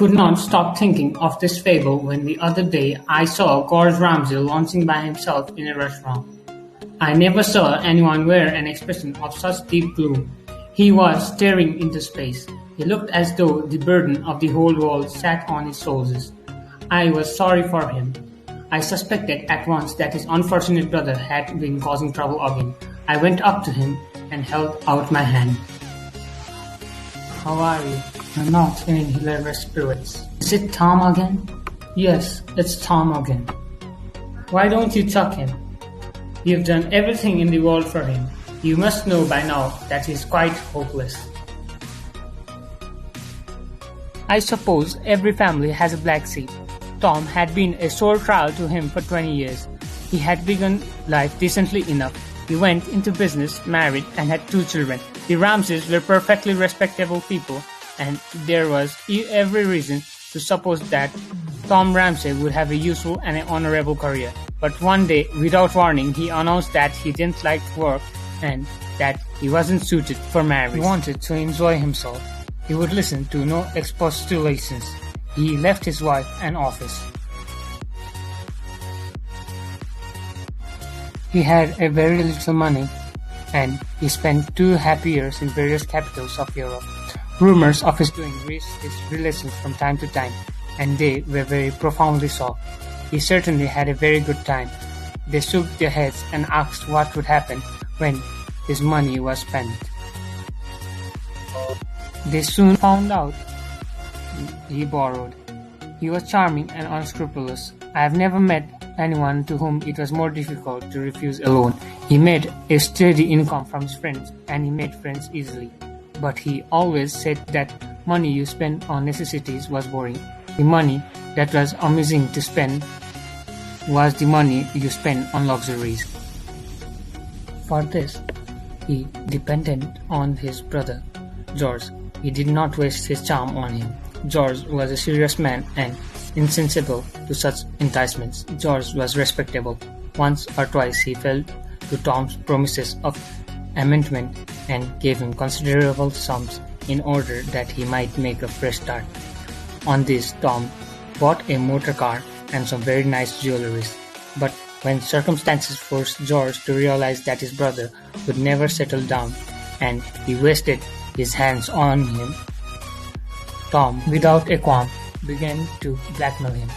could not stop thinking of this fable when the other day I saw Gordon Ramsay lounging by himself in a restaurant. I never saw anyone wear an expression of such deep gloom. He was staring into space. He looked as though the burden of the whole world sat on his shoulders. I was sorry for him. I suspected at once that his unfortunate brother had been causing trouble again. I went up to him and held out my hand. "How are you?" "I'm not in hilarious spirits." "Is it Tom again?" "Yes, it's Tom again." "Why don't you chuck him? You've done everything in the world for him. You must know by now that he's quite hopeless." I suppose every family has a black sheep. Tom had been a sore trial to him for 20 years. He had begun life decently enough. He went into business, married, and had 2 children. The Ramsays were perfectly respectable people, and there was every reason to suppose that Tom Ramsay would have a useful and an honorable career. But one day, without warning, he announced that he didn't like work and that he wasn't suited for marriage. He wanted to enjoy himself. He would listen to no expostulations. He left his wife and office. He had a very little money, and he spent 2 happy years in various capitals of Europe. Rumors of his doing reached his relations from time to time, and they were very profoundly shocked. He certainly had a very good time. They shook their heads and asked what would happen when his money was spent. They soon found out he borrowed. He was charming and unscrupulous. I have never met anyone to whom it was more difficult to refuse a loan. He made a steady income from his friends, and he made friends easily. But he always said that money you spend on necessities was boring. The money that was amusing to spend was the money you spend on luxuries. For this, he depended on his brother, George. He did not waste his charm on him. George was a serious man and insensible to such enticements. George was respectable. Once or twice he fell to Tom's promises of amendment and gave him considerable sums in order that he might make a fresh start. On this, Tom bought a motor car and some very nice jewelry. But when circumstances forced George to realize that his brother would never settle down and he wasted his hands on him, Tom, without a qualm, began to blackmail him.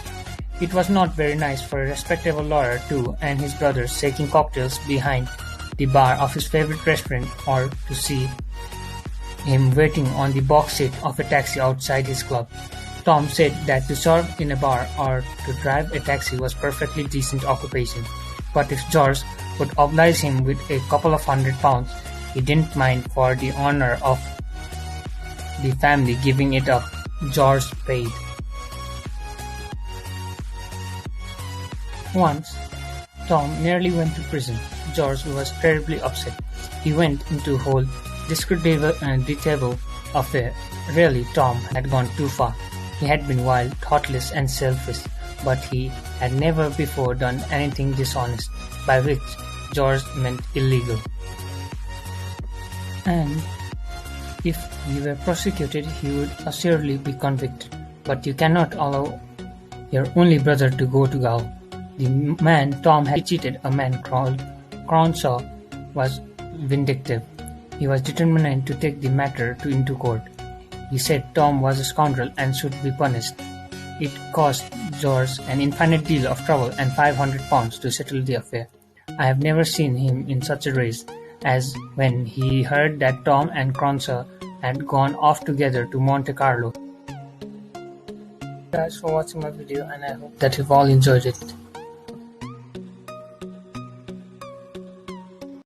It was not very nice for a respectable lawyer to and his brothers taking cocktails behind the bar of his favorite restaurant, or to see him waiting on the box seat of a taxi outside his club. Tom said that to serve in a bar or to drive a taxi was perfectly decent occupation, but if George would oblige him with a couple of £100, he didn't mind for the honor of the family giving it up. George paid. Once, Tom nearly went to prison. George was terribly upset. He went into a whole discreditable affair. Really, Tom had gone too far. He had been wild, thoughtless, and selfish, but he had never before done anything dishonest, by which George meant illegal. And if he were prosecuted, he would assuredly be convicted. But you cannot allow your only brother to go to gaol. The man Tom had cheated, a man called Ramsay, was vindictive. He was determined to take the matter into court. He said Tom was a scoundrel and should be punished. It cost George an infinite deal of trouble and £500 to settle the affair. I have never seen him in such a rage as when he heard that Tom and Ramsay had gone off together to Monte Carlo. Thanks for watching my video, and I hope that you've all enjoyed it.